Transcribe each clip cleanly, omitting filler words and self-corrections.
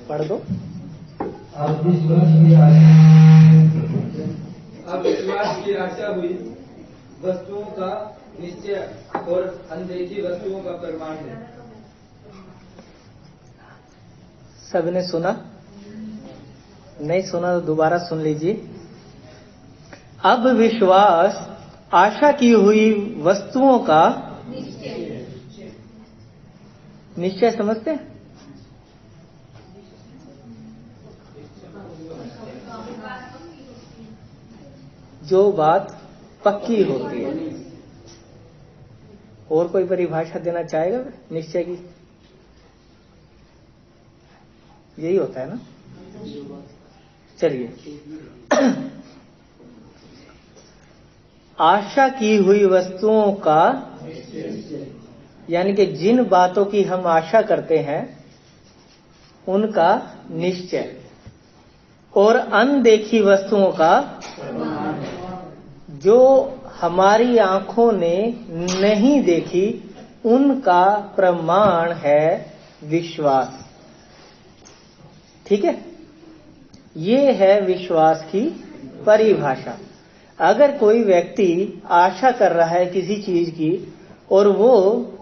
पढ़ दो। अब विश्वास की आशा हुई वस्तुओं का निश्चय और अनदेखी वस्तुओं का प्रमाण है। सबने सुना? नहीं सुना तो दोबारा सुन लीजिए। अब विश्वास आशा की हुई वस्तुओं का निश्चय समझते हैं? जो बात पक्की होती है। और कोई परिभाषा देना चाहेगा निश्चय की? यही होता है ना? चलिए। आशा की हुई वस्तुओं का, यानी कि जिन बातों की हम आशा करते हैं उनका निश्चय, और अनदेखी वस्तुओं का, जो हमारी आंखों ने नहीं देखी उनका प्रमाण है विश्वास। ठीक है? ये है विश्वास की परिभाषा। अगर कोई व्यक्ति आशा कर रहा है किसी चीज की और वो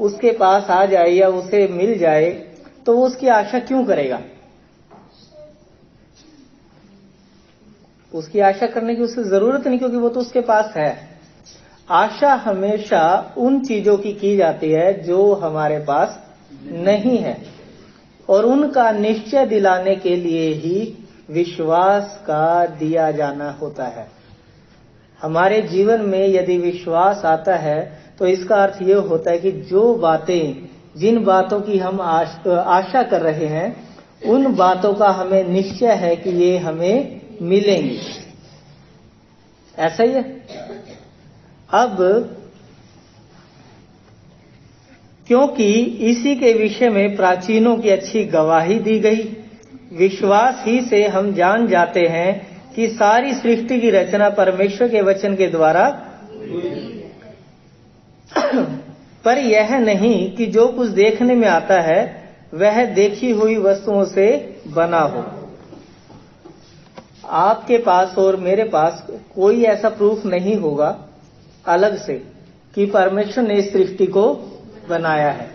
उसके पास आ जाए या उसे मिल जाए, तो वो उसकी आशा क्यों करेगा? उसकी आशा करने की उसे जरूरत नहीं, क्योंकि वो तो उसके पास है। आशा हमेशा उन चीजों की जाती है जो हमारे पास नहीं है, और उनका निश्चय दिलाने के लिए ही विश्वास का दिया जाना होता है। हमारे जीवन में यदि विश्वास आता है तो इसका अर्थ ये होता है कि जो बातें, जिन बातों की हम आशा कर रहे हैं उन बातों का हमें निश्चय है कि ये हमें मिलेंगी। ऐसा ही है। अब क्योंकि इसी के विषय में प्राचीनों की अच्छी गवाही दी गई, विश्वास ही से हम जान जाते हैं कि सारी सृष्टि की रचना परमेश्वर के वचन के द्वारा पर यह नहीं कि जो कुछ देखने में आता है वह देखी हुई वस्तुओं से बना हो। आपके पास और मेरे पास कोई ऐसा प्रूफ नहीं होगा अलग से कि परमेश्वर ने इस सृष्टि को बनाया है।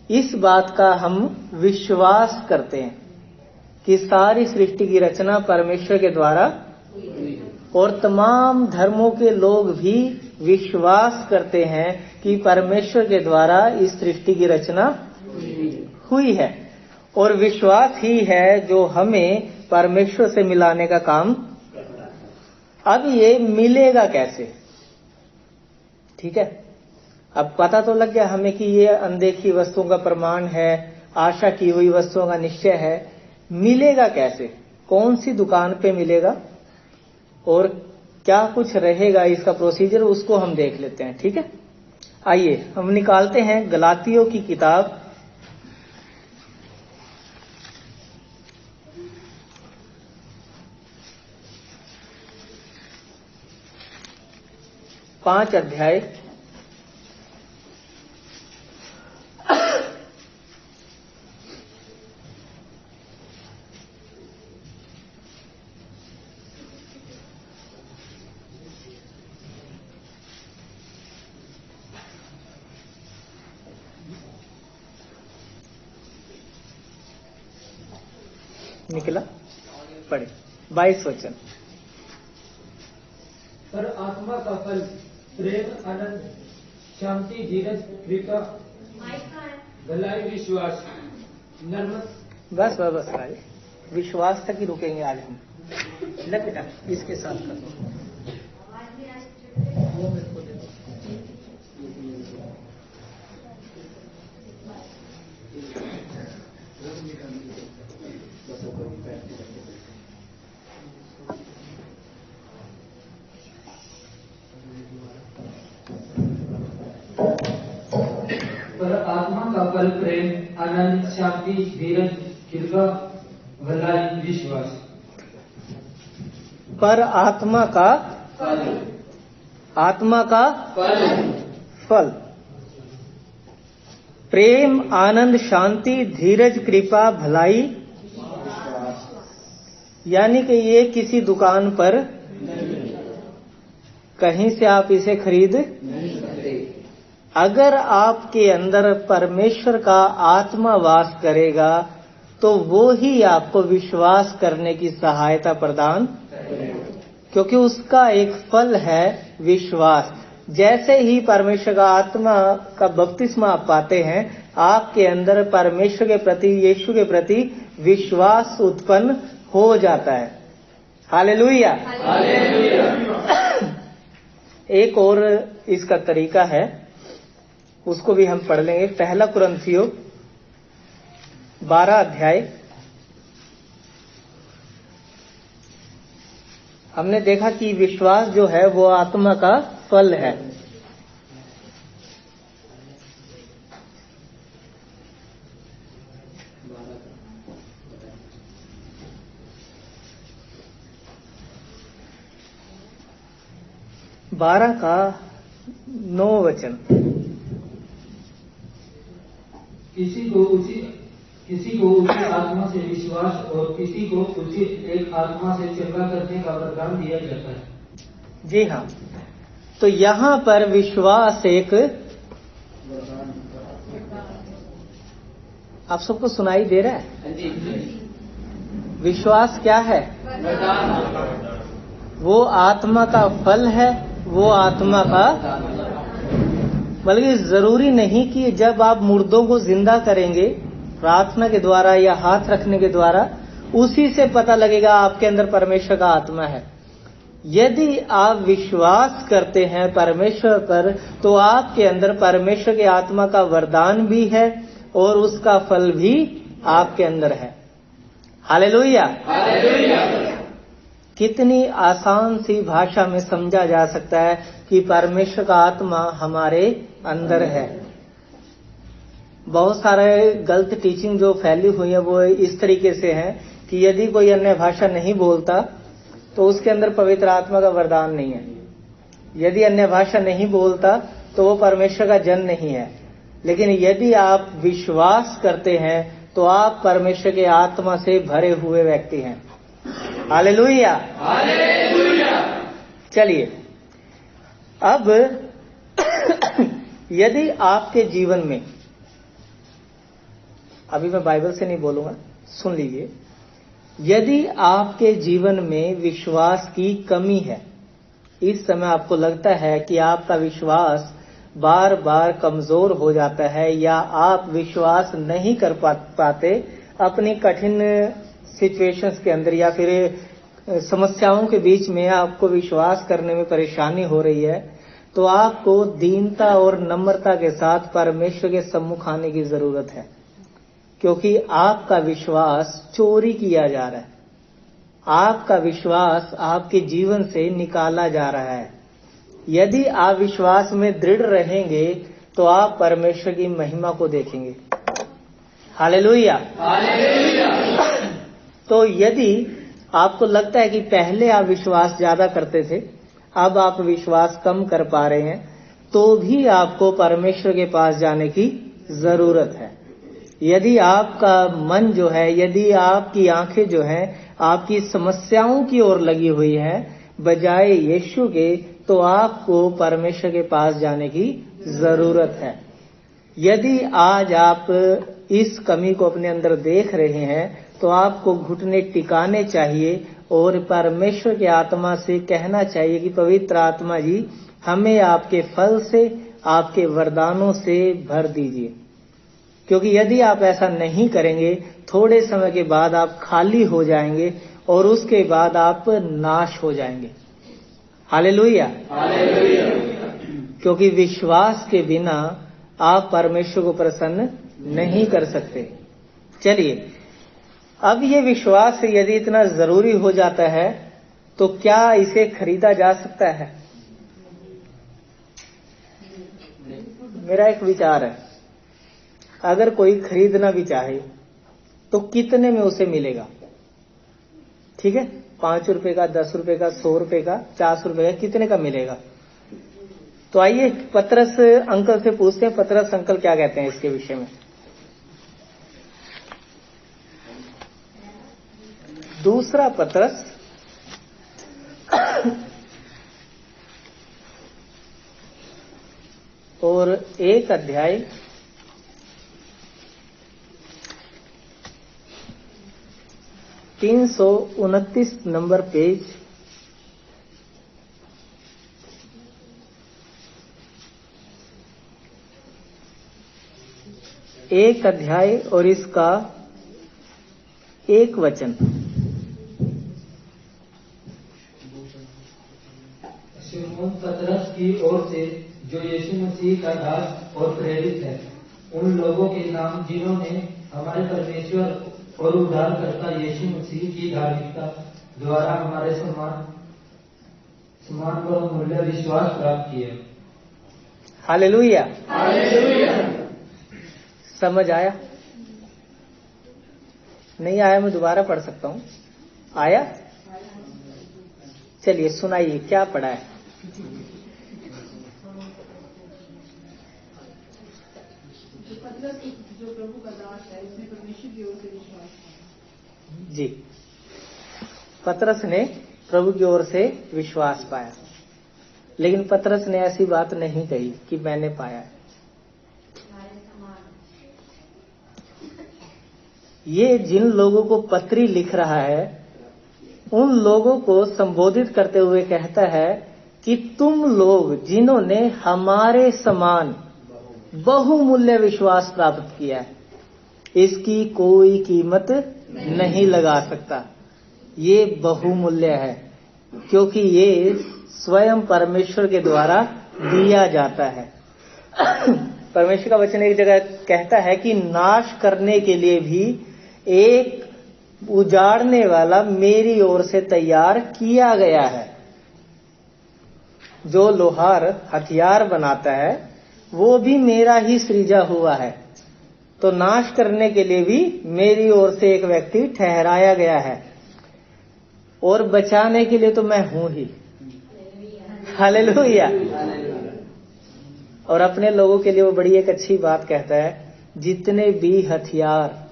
इस बात का हम विश्वास करते हैं कि सारी सृष्टि की रचना परमेश्वर के द्वारा, और तमाम धर्मों के लोग भी विश्वास करते हैं कि परमेश्वर के द्वारा इस सृष्टि की रचना हुई है, और विश्वास ही है जो हमें परमेश्वर से मिलाने का काम। अब ये मिलेगा कैसे? ठीक है, अब पता तो लग गया हमें कि ये अनदेखी वस्तुओं का प्रमाण है, आशा की हुई वस्तुओं का निश्चय है। मिलेगा कैसे? कौन सी दुकान पे मिलेगा और क्या कुछ रहेगा इसका प्रोसीजर, उसको हम देख लेते हैं। ठीक है, आइए हम निकालते हैं गलातियों की किताब 5 अध्याय निकला, पढ़े 22 वचन। पर आत्मा का फल प्रेम, आनंद, शांति, धीरज, कृपा, भलाई, विश्वास, नर्मता। बस राजे, विश्वास तक ही रुकेंगे आज हम। ले बेटा, इसके साथ कर दो, वो मेरे को दे दो। पर आत्मा का फल प्रेम, आनंद, शांति, धीरज, कृपा, भलाई, विश्वास। पर आत्मा का फल, आत्मा का फल प्रेम, आनंद, शांति, धीरज, कृपा, भलाई, यानी कि ये किसी दुकान पर कहीं से आप इसे खरीद नहीं सकते। अगर आपके अंदर परमेश्वर का आत्मा वास करेगा तो वो ही आपको विश्वास करने की सहायता प्रदान करेगा, क्योंकि उसका एक फल है विश्वास। जैसे ही परमेश्वर का आत्मा का बपतिस्मा आप पाते हैं, आपके अंदर परमेश्वर के प्रति, यीशु के प्रति विश्वास उत्पन्न हो जाता है। हालेलुया। एक और इसका तरीका है, उसको भी हम पढ़ लेंगे। पहला कुरिन्थियों 12 अध्याय। हमने देखा कि विश्वास जो है वो आत्मा का फल है। बारह का 9 वचन। किसी को उसी आत्मा से विश्वास और किसी को उसी एक आत्मा से चंगा करने का वरदान दिया जाता है। जी हाँ, तो यहाँ पर विश्वास एक, आप सबको सुनाई दे रहा है? विश्वास क्या है? वो आत्मा का फल है, वो आत्मा का, बल्कि जरूरी नहीं कि जब आप मुर्दों को जिंदा करेंगे प्रार्थना के द्वारा या हाथ रखने के द्वारा, उसी से पता लगेगा आपके अंदर परमेश्वर का आत्मा है। यदि आप विश्वास करते हैं परमेश्वर पर, तो आपके अंदर परमेश्वर के आत्मा का वरदान भी है और उसका फल भी आपके अंदर है। हालेलुया। कितनी आसान सी भाषा में समझा जा सकता है कि परमेश्वर का आत्मा हमारे अंदर है। बहुत सारे गलत टीचिंग जो फैली हुई है वो इस तरीके से है कि यदि कोई अन्य भाषा नहीं बोलता तो उसके अंदर पवित्र आत्मा का वरदान नहीं है। यदि अन्य भाषा नहीं बोलता तो वो परमेश्वर का जन नहीं है। लेकिन यदि आप विश्वास करते हैं तो आप परमेश्वर के आत्मा से भरे हुए व्यक्ति हैं। हालेलुया। चलिए, अब यदि आपके जीवन में, अभी मैं बाइबल से नहीं बोलूंगा, सुन लीजिए, यदि आपके जीवन में विश्वास की कमी है, इस समय आपको लगता है कि आपका विश्वास बार बार कमजोर हो जाता है या आप विश्वास नहीं कर पाते अपनी कठिन सिचुएशंस के अंदर या फिर समस्याओं के बीच में आपको विश्वास करने में परेशानी हो रही है, तो आपको दीनता और नम्रता के साथ परमेश्वर के सम्मुख आने की जरूरत है, क्योंकि आपका विश्वास चोरी किया जा रहा है। आपका विश्वास आपके जीवन से निकाला जा रहा है। यदि आप विश्वास में दृढ़ रहेंगे तो आप परमेश्वर की महिमा को देखेंगे। हालेलुया। तो यदि आपको लगता है कि पहले आप विश्वास ज्यादा करते थे, अब आप विश्वास कम कर पा रहे हैं, तो भी आपको परमेश्वर के पास जाने की जरूरत है। यदि आपका मन जो है, यदि आपकी आंखें जो हैं आपकी समस्याओं की ओर लगी हुई है बजाय यीशु के, तो आपको परमेश्वर के पास जाने की जरूरत है। यदि आज आप इस कमी को अपने अंदर देख रहे हैं तो आपको घुटने टिकाने चाहिए और परमेश्वर के आत्मा से कहना चाहिए कि पवित्र आत्मा जी, हमें आपके फल से, आपके वरदानों से भर दीजिए। क्योंकि यदि आप ऐसा नहीं करेंगे, थोड़े समय के बाद आप खाली हो जाएंगे और उसके बाद आप नाश हो जाएंगे। हालेलुया। क्योंकि विश्वास के बिना आप परमेश्वर को प्रसन्न नहीं कर सकते। चलिए, अब ये विश्वास यदि इतना जरूरी हो जाता है तो क्या इसे खरीदा जा सकता है? मेरा एक विचार है, अगर कोई खरीदना भी चाहे तो कितने में उसे मिलेगा? ठीक है, 5 रुपए का, 10 रुपए का, 100 रुपए का, 400 रुपए का, कितने का मिलेगा? तो आइए पतरस अंकल से पूछते हैं, पतरस अंकल क्या कहते हैं इसके विषय में। दूसरा पत्रस और 1 अध्याय 329 नंबर पेज, एक अध्याय और इसका 1 वचन। शिमोन पतरस की ओर से, जो यीशु मसीह का दास और प्रेरित है, उन लोगों के नाम जिन्होंने हमारे परमेश्वर और उद्धारकर्ता यीशु मसीह की धार्मिकता द्वारा हमारे समान और मूल्य विश्वास प्राप्त किया। हालेलुया। समझ आया? नहीं आया मैं दोबारा पढ़ सकता हूं। आया? चलिए सुनाइए क्या पढ़ा है। जो प्रभु का दास है उसने परमेश्वर की ओर से विश्वास पाया। जी, पतरस ने प्रभु की ओर से विश्वास पाया, लेकिन पतरस ने ऐसी बात नहीं कही कि मैंने पाया है। ये जिन लोगों को पत्री लिख रहा है उन लोगों को संबोधित करते हुए कहता है कि तुम लोग जिन्होंने हमारे समान बहुमूल्य विश्वास प्राप्त किया है, इसकी कोई कीमत नहीं लगा सकता। ये बहुमूल्य है क्योंकि ये स्वयं परमेश्वर के द्वारा दिया जाता है। परमेश्वर का वचन एक जगह कहता है कि नाश करने के लिए भी एक उजाड़ने वाला मेरी ओर से तैयार किया गया है। जो लोहार हथियार बनाता है वो भी मेरा ही सृजा हुआ है, तो नाश करने के लिए भी मेरी ओर से एक व्यक्ति ठहराया गया है, और बचाने के लिए तो मैं हूं ही। हालेलुया। और अपने लोगों के लिए वो बड़ी एक अच्छी बात कहता है, जितने भी हथियार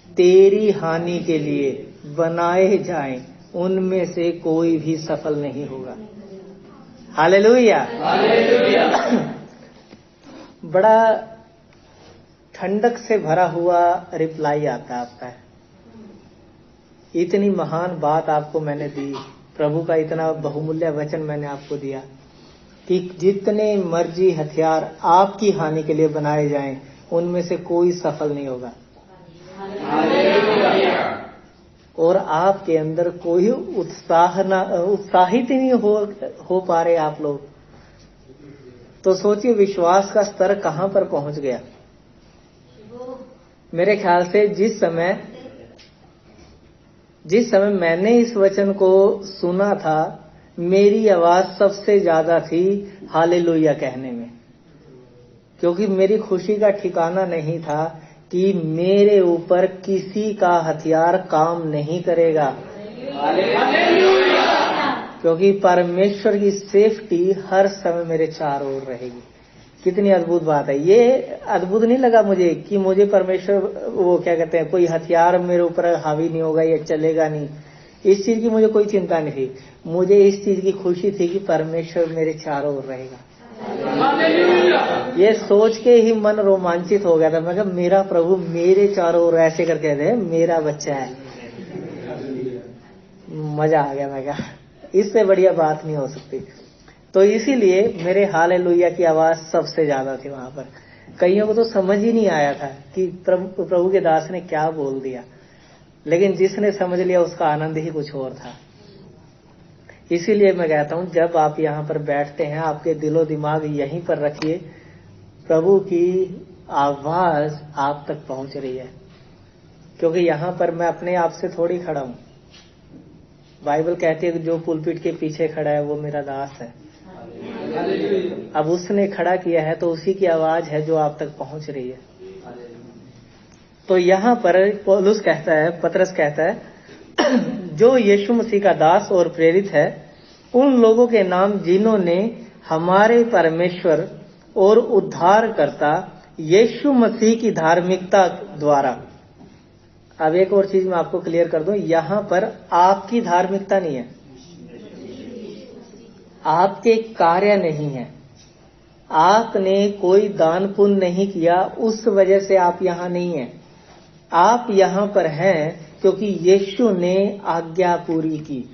तेरी हानि के लिए बनाए जाएं उनमें से कोई भी सफल नहीं होगा। हालेलुया। बड़ा ठंडक से भरा हुआ रिप्लाई आता है आपका। इतनी महान बात आपको मैंने दी, प्रभु का इतना बहुमूल्य वचन मैंने आपको दिया कि जितने मर्जी हथियार आपकी हानि के लिए बनाए जाएं उनमें से कोई सफल नहीं होगा। और आपके अंदर कोई उत्साहित ही नहीं हो पा रहे आप लोग, तो सोचिए विश्वास का स्तर कहां पर पहुंच गया। मेरे ख्याल से जिस समय मैंने इस वचन को सुना था, मेरी आवाज सबसे ज्यादा थी हालेलुया कहने में, क्योंकि मेरी खुशी का ठिकाना नहीं था कि मेरे ऊपर किसी का हथियार काम नहीं करेगा, क्योंकि परमेश्वर की सेफ्टी हर समय मेरे चारों ओर रहेगी। कितनी अद्भुत बात है। ये अद्भुत नहीं लगा मुझे कि मुझे परमेश्वर वो क्या कहते हैं, कोई हथियार मेरे ऊपर हावी नहीं होगा, ये चलेगा नहीं। इस चीज की मुझे कोई चिंता नहीं थी, मुझे इस चीज की खुशी थी कि परमेश्वर मेरे चारों ओर रहेगा। ये सोच के ही मन रोमांचित हो गया था। मैं कहा मेरा प्रभु मेरे चारों ओर ऐसे करके दे, मेरा बच्चा है। मजा आ गया। मैं कहा इससे बढ़िया बात नहीं हो सकती। तो इसीलिए मेरे हालेलुया की आवाज सबसे ज्यादा थी वहां पर। कईयों को तो समझ ही नहीं आया था कि प्रभु के दास ने क्या बोल दिया, लेकिन जिसने समझ लिया उसका आनंद ही कुछ और था। इसीलिए मैं कहता हूं जब आप यहाँ पर बैठते हैं आपके दिलो दिमाग यहीं पर रखिए, प्रभु की आवाज आप तक पहुंच रही है। क्योंकि यहाँ पर मैं अपने आप से थोड़ी खड़ा हूं। बाइबल कहती है कि जो पुलपिट के पीछे खड़ा है वो मेरा दास है। अब उसने खड़ा किया है तो उसी की आवाज है जो आप तक पहुंच रही है। तो यहाँ पर पौलुस कहता है, पतरस कहता है, जो यीशु मसीह का दास और प्रेरित है, उन लोगों के नाम जिन्होंने हमारे परमेश्वर और उद्धारकर्ता यीशु मसीह की धार्मिकता द्वारा अब एक और चीज मैं आपको क्लियर कर दूं, यहां पर आपकी धार्मिकता नहीं है, आपके कार्य नहीं है, आपने कोई दान पुण्य नहीं किया उस वजह से आप यहां नहीं हैं। आप यहां पर हैं क्योंकि यीशु ने आज्ञा पूरी की।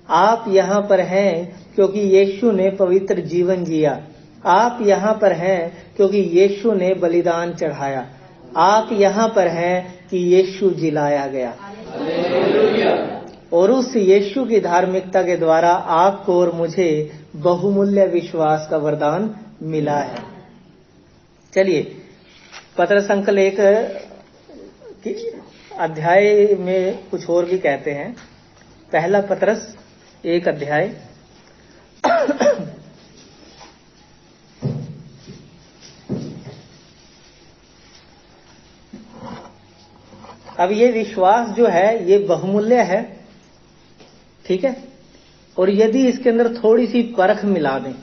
आप यहां पर हैं क्योंकि यीशु ने पवित्र जीवन जिया। आप यहां पर हैं क्योंकि यीशु ने बलिदान चढ़ाया। आप यहां पर हैं कि यीशु जिलाया गया और उस यीशु की धार्मिकता के द्वारा आपको और मुझे बहुमूल्य विश्वास का वरदान मिला है। चलिए, पत्रस अंकल एक अध्याय में कुछ और भी कहते हैं। पहला पत्रस 1 अध्याय अब ये विश्वास जो है ये बहुमूल्य है, ठीक है। और यदि इसके अंदर थोड़ी सी परख मिला दें,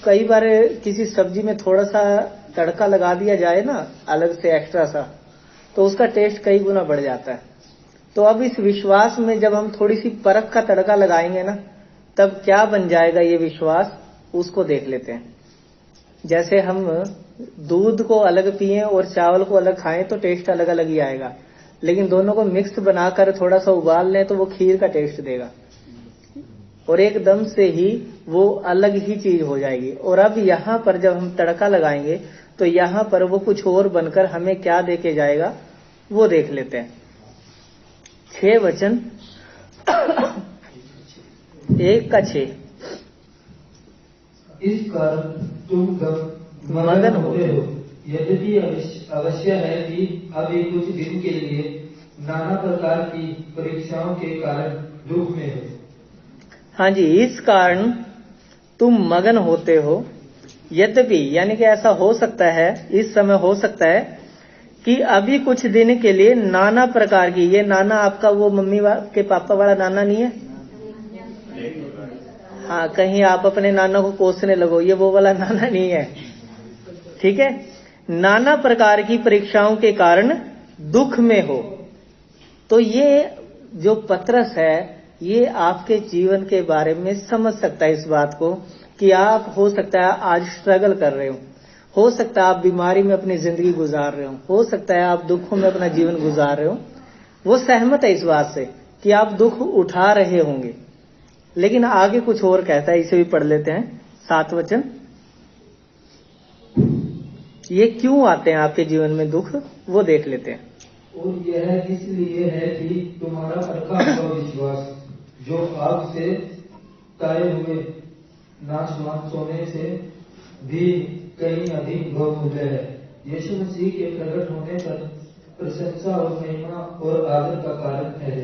कई बार किसी सब्जी में थोड़ा सा तड़का लगा दिया जाए ना, अलग से एक्स्ट्रा सा, तो उसका टेस्ट कई गुना बढ़ जाता है। तो अब इस विश्वास में जब हम थोड़ी सी परख का तड़का लगाएंगे ना, तब क्या बन जाएगा ये विश्वास, उसको देख लेते हैं। जैसे हम दूध को अलग पिएं और चावल को अलग खाएं तो टेस्ट अलग अलग ही आएगा, लेकिन दोनों को मिक्स बनाकर थोड़ा सा उबाल लें तो वो खीर का टेस्ट देगा और एकदम से ही वो अलग ही चीज हो जाएगी। और अब यहां पर जब हम तड़का लगाएंगे तो यहां पर वो कुछ और बनकर हमें क्या देके जाएगा वो देख लेते हैं। 6 वचन 1:6। इस कारण तुम मगन होते हो, यद्यपि अवश्य है कि अभी कुछ दिन के लिए नाना प्रकार की परीक्षाओं के कारण दुख में हो। हाँ जी, इस कारण तुम मगन होते हो, यद्यपि यानी कि ऐसा हो सकता है, इस समय हो सकता है कि अभी कुछ दिन के लिए नाना प्रकार की, ये नाना आपका वो मम्मी के पापा वाला नाना नहीं है? हाँ, कहीं आप अपने नाना को कोसने लगो, ये वो वाला नाना नहीं है, ठीक है। नाना प्रकार की परीक्षाओं के कारण दुख में हो। तो ये जो पत्रस है ये आपके जीवन के बारे में समझ सकता है इस बात को कि आप हो सकता है आज स्ट्रगल कर रहे हो सकता है आप बीमारी में अपनी जिंदगी गुजार रहे हो सकता है आप दुखों में अपना जीवन गुजार रहे हो। वो सहमत है इस बात से कि आप दुख उठा रहे होंगे, लेकिन आगे कुछ और कहता है, इसे भी पढ़ लेते हैं। 7 वचन, ये क्यों आते हैं आपके जीवन में दुख, वो देख लेते हैं। और यह इसलिए है कि तुम्हारा परखा हुआ विश्वास जो आग से ताए हुए नाशवान सोने से भी कहीं अधिक बहुमूल्य है, यीशु मसीह के प्रकट होने पर प्रशंसा और महिमा और आदर का कारण है।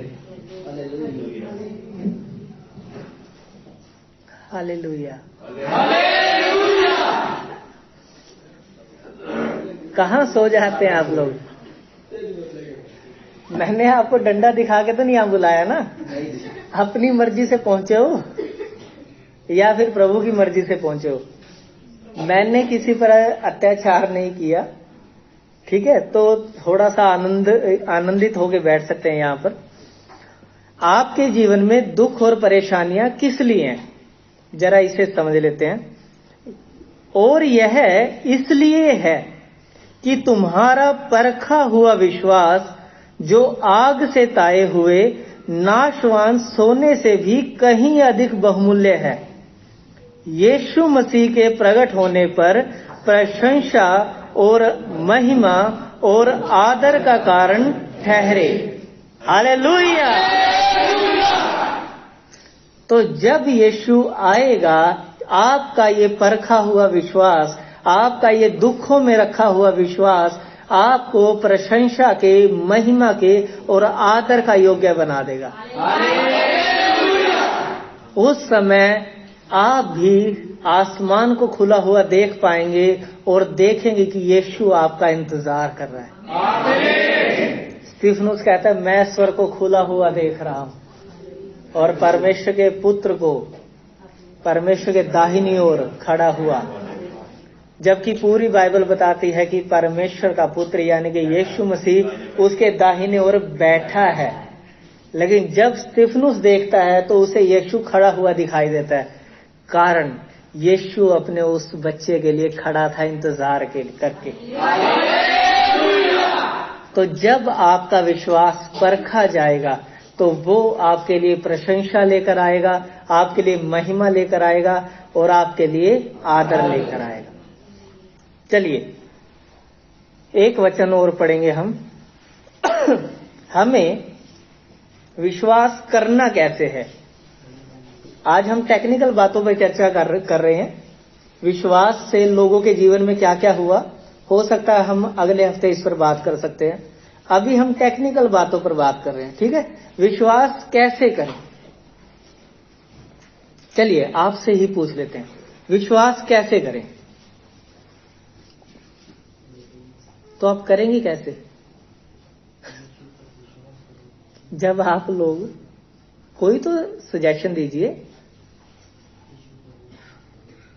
हालेलुया। कहाँ सो जाते हैं आप लोग? मैंने आपको डंडा दिखा के तो नहीं आप बुलाया ना, अपनी मर्जी से पहुंचे हो या फिर प्रभु की मर्जी से पहुंचे हो। मैंने किसी पर अत्याचार नहीं किया, ठीक है। तो थोड़ा सा आनंदित होके बैठ सकते हैं यहाँ पर। आपके जीवन में दुख और परेशानियां किस लिए हैं, जरा इसे समझ लेते हैं। और यह इसलिए है कि तुम्हारा परखा हुआ विश्वास जो आग से ताए हुए नाशवान सोने से भी कहीं अधिक बहुमूल्य है, यीशु मसीह के प्रकट होने पर प्रशंसा और महिमा और आदर का कारण ठहरे। हालेलुया। तो जब यीशु आएगा, आपका ये परखा हुआ विश्वास, आपका ये दुखों में रखा हुआ विश्वास आपको प्रशंसा के, महिमा के और आदर का योग्य बना देगा। उस समय आप भी आसमान को खुला हुआ देख पाएंगे और देखेंगे कि यीशु आपका इंतजार कर रहा है। स्टीफनुस कहता है, मैं स्वर्ग को खुला हुआ देख रहा हूं और परमेश्वर के पुत्र को परमेश्वर के दाहिनी ओर खड़ा हुआ। जबकि पूरी बाइबल बताती है कि परमेश्वर का पुत्र यानी कि यीशु मसीह उसके दाहिने ओर बैठा है। लेकिन जब स्तिफनुस देखता है तो उसे यीशु खड़ा हुआ दिखाई देता है। कारण यीशु अपने उस बच्चे के लिए खड़ा था इंतजार करके। तो जब आपका विश्वास परखा जाएगा तो वो आपके लिए प्रशंसा लेकर आएगा, आपके लिए महिमा लेकर आएगा और आपके लिए आदर लेकर आएगा। चलिए एक वचन और पढ़ेंगे हम। हमें विश्वास करना कैसे है। आज हम टेक्निकल बातों पर चर्चा कर रहे हैं। विश्वास से लोगों के जीवन में क्या क्या हुआ, हो सकता है हम अगले हफ्ते इस पर बात कर सकते हैं। अभी हम टेक्निकल बातों पर बात कर रहे हैं, ठीक है। विश्वास कैसे करें, चलिए आपसे ही पूछ लेते हैं, विश्वास कैसे करें। तो आप करेंगे कैसे? जब आप लोग कोई तो सजेशन दीजिए।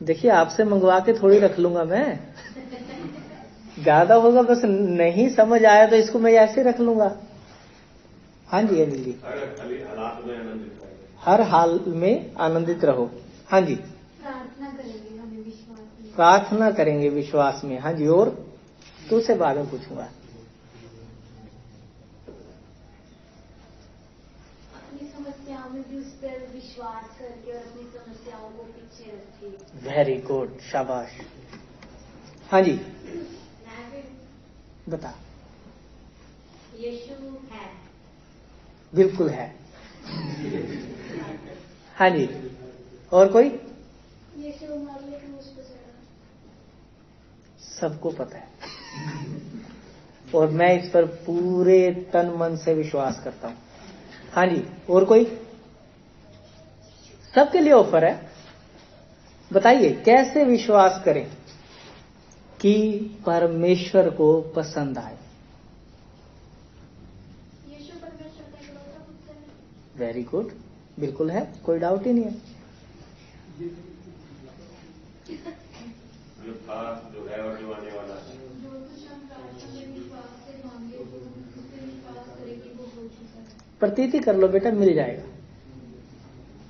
देखिए आपसे मंगवा के थोड़ी रख लूंगा मैं, ज्यादा होगा बस नहीं समझ आया तो इसको मैं ऐसे रख लूंगा। हाँ जी अनिल जी, हर हाल में आनंदित रहो। हाँ जी, प्रार्थना करेंगे हमें विश्वास में। प्रार्थना करेंगे विश्वास में। हाँ जी, और तू से बाद में पूछूंगा। अपनी समस्याओं में भी उस पर विश्वास करके और अपनी समस्याओं को पीछे रखिए। वेरी गुड, शाबाश। हाँ जी बता। यीशु है, बिल्कुल है। हाँ जी, और कोई? यीशु हमारे लिए क्रूस पे चढ़ा। सबको पता है और मैं इस पर पूरे तन मन से विश्वास करता हूं। हाँ जी, और कोई? सबके लिए ऑफर है। बताइए कैसे विश्वास करें कि परमेश्वर को पसंद आए। यीशु परमेश्वर का इकलौता पुत्र है। वेरी गुड, बिल्कुल है, कोई डाउट ही नहीं है। जो है और जो आने वाला है। जो कुछ हम प्रार्थना में विश्वास से मांगे वो उस पर विश्वास करें कि वो हो चुका है। प्रतीति कर लो बेटा, मिल जाएगा।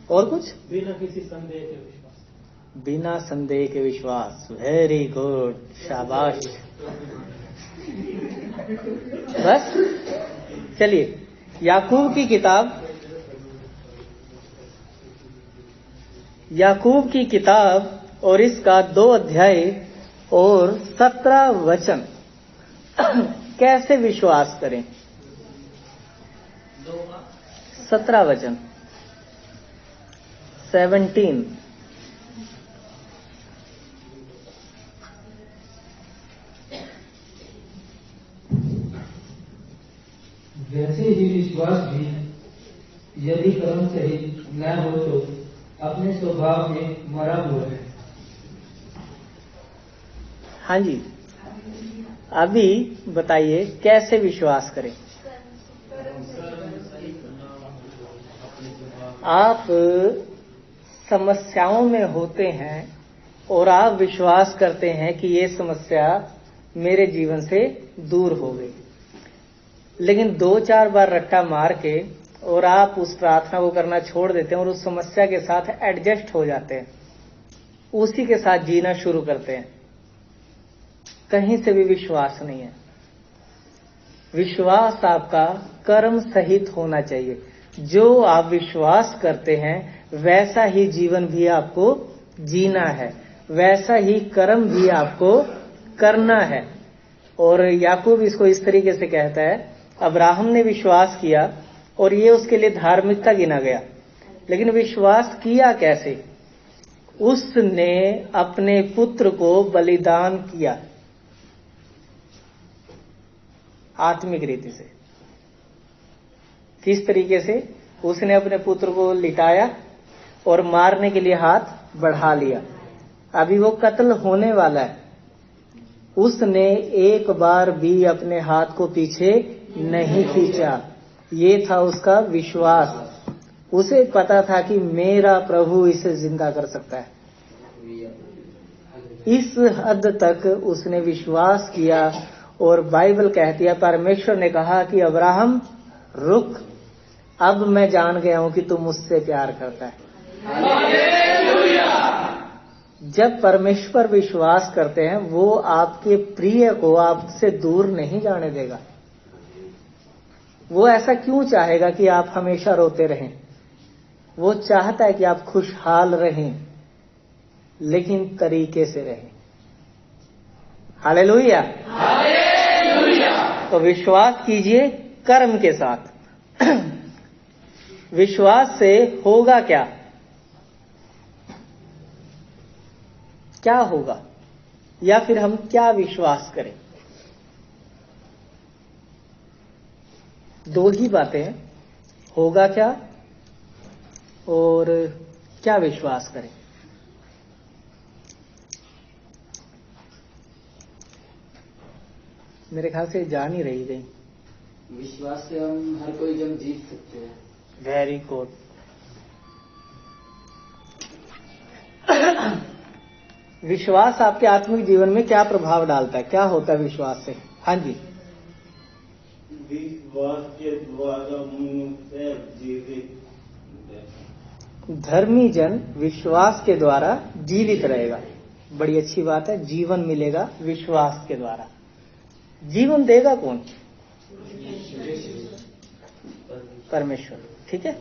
और कुछ? बिना किसी संदेह के विश्वास। बिना संदेह के विश्वास। वेरी गुड, शाबाश। बस चलिए याकूब की किताब, याकूब की किताब और इसका 2 अध्याय और 17 वचन। कैसे विश्वास करें? 17 वचन 17। वैसे ही विश्वास भी यदि कर्म सहित न हो तो अपने स्वभाव में मरा हुआ है। हाँ जी, अभी बताइए कैसे विश्वास करें। आप समस्याओं में होते हैं और आप विश्वास करते हैं कि ये समस्या मेरे जीवन से दूर हो गई, लेकिन 2-4 बार रट्टा मार के और आप उस प्रार्थना को करना छोड़ देते हैं और उस समस्या के साथ एडजस्ट हो जाते हैं, उसी के साथ जीना शुरू करते हैं। कहीं से भी विश्वास नहीं है। विश्वास आपका कर्म सहित होना चाहिए। जो आप विश्वास करते हैं वैसा ही जीवन भी आपको जीना है, वैसा ही कर्म भी आपको करना है। और याकूब इसको इस तरीके से कहता है, अब्राहम ने विश्वास किया और ये उसके लिए धार्मिकता गिना गया। लेकिन विश्वास किया कैसे? उसने अपने पुत्र को बलिदान किया आत्मिक रीति से। किस तरीके से? उसने अपने पुत्र को लिटाया और मारने के लिए हाथ बढ़ा लिया। अभी वो कत्ल होने वाला है, उसने एक बार भी अपने हाथ को पीछे नहीं खींचा। ये था उसका विश्वास। उसे पता था कि मेरा प्रभु इसे जिंदा कर सकता है। इस हद तक उसने विश्वास किया और बाइबल कहती है परमेश्वर ने कहा कि अब्राहम रुक, अब मैं जान गया हूं कि तू मुझसे प्यार करता है। जब परमेश्वर विश्वास करते हैं वो आपके प्रिय को आपसे दूर नहीं जाने देगा। वो ऐसा क्यों चाहेगा कि आप हमेशा रोते रहें? वो चाहता है कि आप खुशहाल रहें, लेकिन तरीके से रहें। हालेलुया। तो विश्वास कीजिए कर्म के साथ। विश्वास से होगा क्या? क्या होगा, या फिर हम क्या विश्वास करें? दो ही बातें हैं, होगा क्या और क्या विश्वास करें। मेरे ख्याल से जा नहीं रही गई। विश्वास से हम हर कोई जंग जीत सकते हैं। Very good. विश्वास आपके आत्मिक जीवन में क्या प्रभाव डालता है? क्या होता है विश्वास से? हाँ जी। विश्वास के द्वारा मनुष्य जीवित, धर्मी जन विश्वास के द्वारा जीवित रहेगा। बड़ी अच्छी बात है, जीवन मिलेगा विश्वास के द्वारा। जीवन देगा कौन? परमेश्वर। ठीक है,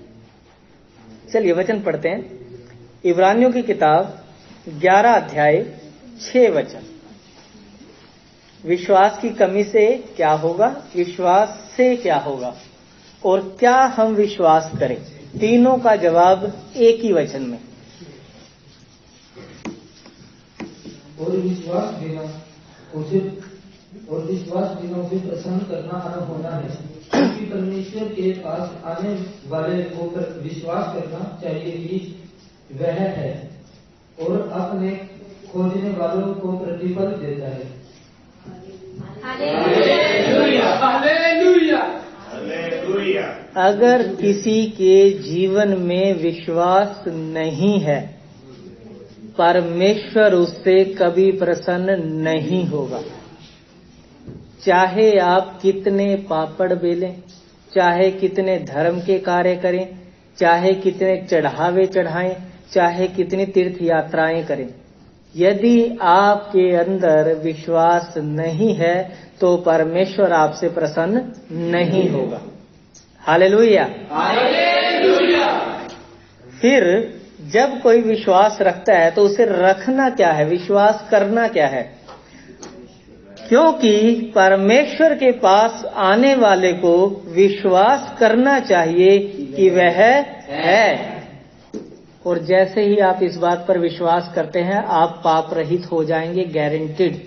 चलिए वचन पढ़ते हैं। इब्रानियों की किताब 11 अध्याय 6 वचन। विश्वास की कमी से क्या होगा, विश्वास से क्या होगा, और क्या हम विश्वास करें? तीनों का जवाब एक ही वचन में। और विश्वास बिना उसे प्रसन्न करना आरंभ होना है, क्योंकि परमेश्वर के पास आने वाले को विश्वास करना चाहिए कि वह है, और अपने खोजने वालों को प्रतिफल देता है। अगर किसी के जीवन में विश्वास नहीं है, परमेश्वर उससे कभी प्रसन्न नहीं होगा। चाहे आप कितने पापड़ बेलें, चाहे कितने धर्म के कार्य करें, चाहे कितने चढ़ावे चढ़ाएं, चाहे कितनी तीर्थ यात्राएं करें, यदि आपके अंदर विश्वास नहीं है तो परमेश्वर आपसे प्रसन्न नहीं होगा। हालेलुया। फिर जब कोई विश्वास रखता है तो उसे रखना क्या है, विश्वास करना क्या है? क्योंकि परमेश्वर के पास आने वाले को विश्वास करना चाहिए कि वह है। और जैसे ही आप इस बात पर विश्वास करते हैं आप पाप रहित हो जाएंगे, गारंटीड।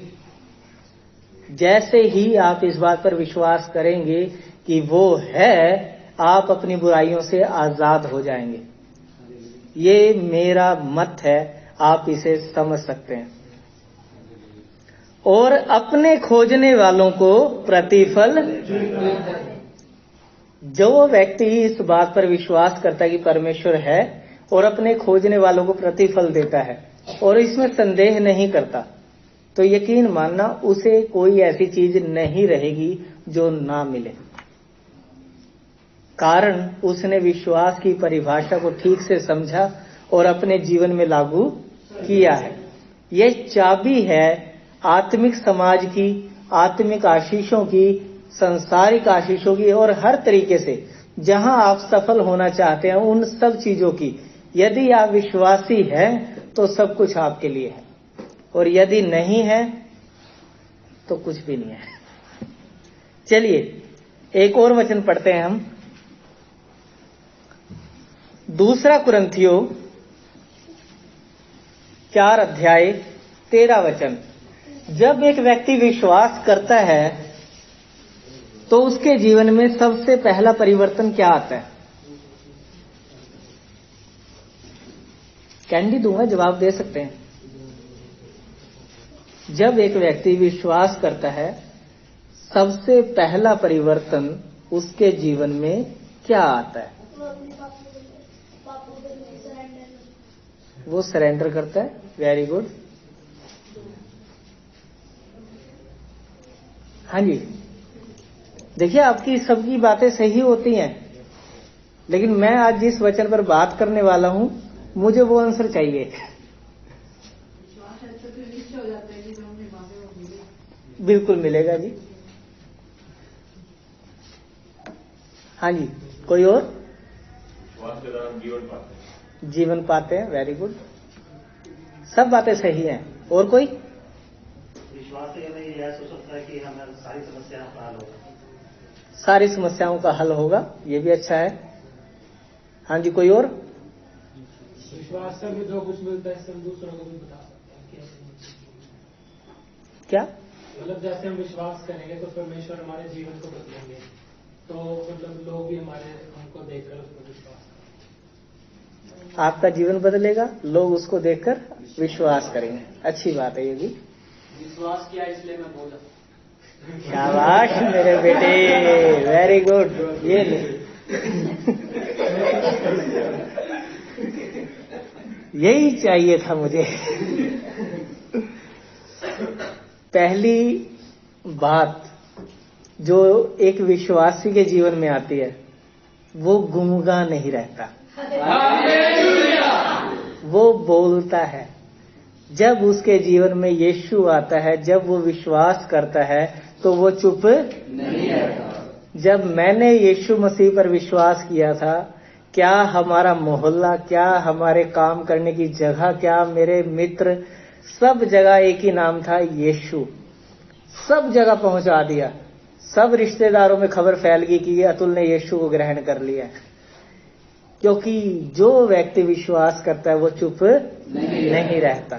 जैसे ही आप इस बात पर विश्वास करेंगे कि वो है, आप अपनी बुराइयों से आजाद हो जाएंगे। ये मेरा मत है, आप इसे समझ सकते हैं। और अपने खोजने वालों को प्रतिफल, जो व्यक्ति इस बात पर विश्वास करता है कि परमेश्वर है और अपने खोजने वालों को प्रतिफल देता है और इसमें संदेह नहीं करता, तो यकीन मानना उसे कोई ऐसी चीज नहीं रहेगी जो ना मिले। कारण उसने विश्वास की परिभाषा को ठीक से समझा और अपने जीवन में लागू किया है। यह चाबी है आत्मिक समाज की, आत्मिक आशीषों की, सांसारिक आशीषों की, और हर तरीके से जहां आप सफल होना चाहते हैं उन सब चीजों की। यदि आप विश्वासी हैं तो सब कुछ आपके लिए है, और यदि नहीं है तो कुछ भी नहीं है। चलिए एक और वचन पढ़ते हैं हम। 2 कुरिन्थियों 4 अध्याय 13 वचन। जब एक व्यक्ति विश्वास करता है तो उसके जीवन में सबसे पहला परिवर्तन क्या आता है? कैंडी दूंगा, जवाब दे सकते हैं। जब एक व्यक्ति विश्वास करता है, सबसे पहला परिवर्तन उसके जीवन में क्या आता है? वो सरेंडर करता है। Very good. हाँ जी, देखिए आपकी सबकी बातें सही होती हैं, लेकिन मैं आज जिस वचन पर बात करने वाला हूं मुझे वो आंसर चाहिए। विश्वास है तो फिर निश्चय हो जाता है कि जो हमने मांगे वो मिले। बिल्कुल मिलेगा जी। हाँ जी, कोई और? विश्वास के द्वारा हम जीवन पाते हैं। जीवन पाते हैं, वेरी गुड, सब बातें सही हैं। और कोई? विश्वास से हमें यह सोच सकता है कि हमें सारी समस्याओं का हल होगा। सारी समस्याओं का हल होगा, ये भी अच्छा है। हाँ जी, कोई और? विश्वास से हमें जो कुछ मिलता है इससे हम दूसरों को भी बता सकते हैं। क्या? मतलब जैसे हम विश्वास करेंगे तो परमेश्वर हमारे जीवन को बदलेंगे, तो मतलब लोग भी हमको देखकर उसको विश्वास करेंगे। आपका जीवन बदलेगा, लोग उसको देखकर विश्वास करेंगे, अच्छी बात है ये भी। विश्वास किया इसलिए मैं बोला। शाबाश मेरे बेटे, वेरी गुड। ये ले, यही चाहिए था मुझे। पहली बात जो एक विश्वासी के जीवन में आती है, वो गुमगा नहीं रहता, वो बोलता है। जब उसके जीवन में यीशु आता है, जब वो विश्वास करता है, तो वो चुप नहीं रहता। जब मैंने यीशु मसीह पर विश्वास किया था, क्या हमारा मोहल्ला, क्या हमारे काम करने की जगह, क्या मेरे मित्र, सब जगह एक ही नाम था, यीशु। सब जगह पहुंचा दिया, सब रिश्तेदारों में खबर फैल गई कि अतुल ने यीशु को ग्रहण कर लिया। क्योंकि जो व्यक्ति विश्वास करता है वो चुप नहीं रहता।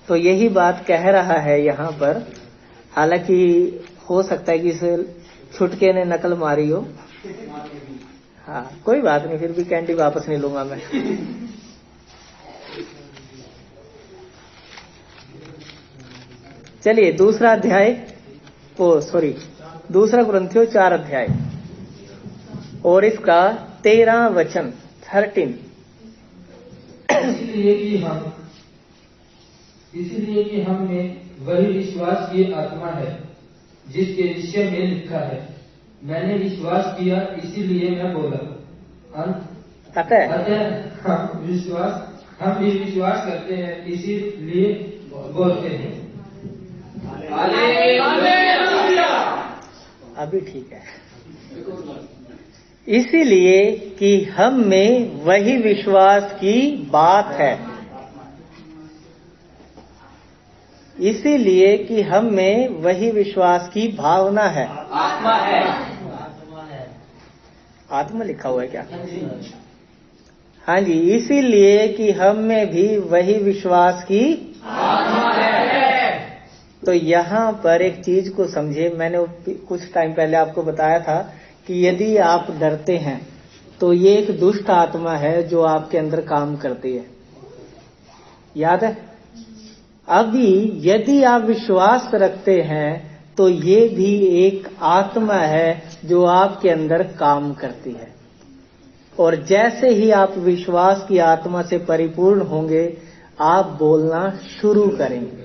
तो यही बात कह रहा है यहाँ पर। हालांकि हो सकता है कि इसे छुटके ने नकल मारी हो। हाँ, कोई बात नहीं, फिर भी कैंडी वापस नहीं लूंगा मैं। चलिए दूसरा अध्याय, दूसरा कुरिन्थियों 4 अध्याय और इसका 13 वचन 13। इसलिए कि हम में वही विश्वास की आत्मा है जिसके विषय में लिखा है, मैंने विश्वास किया इसीलिए मैं बोला। हम भी विश्वास करते हैं इसीलिए बोलते हैं। अभी ठीक है। इसीलिए कि हम में वही विश्वास की बात है, इसीलिए कि हम में वही विश्वास की भावना है। आत्मा है। आत्मा लिखा हुआ है क्या? हाँ जी, इसीलिए कि हम में भी वही विश्वास की आत्मा है। तो यहाँ पर एक चीज को समझे। मैंने कुछ टाइम पहले आपको बताया था कि यदि आप डरते हैं तो ये एक दुष्ट आत्मा है जो आपके अंदर काम करती है, याद है? अभी यदि आप विश्वास रखते हैं तो ये भी एक आत्मा है जो आपके अंदर काम करती है। और जैसे ही आप विश्वास की आत्मा से परिपूर्ण होंगे, आप बोलना शुरू करेंगे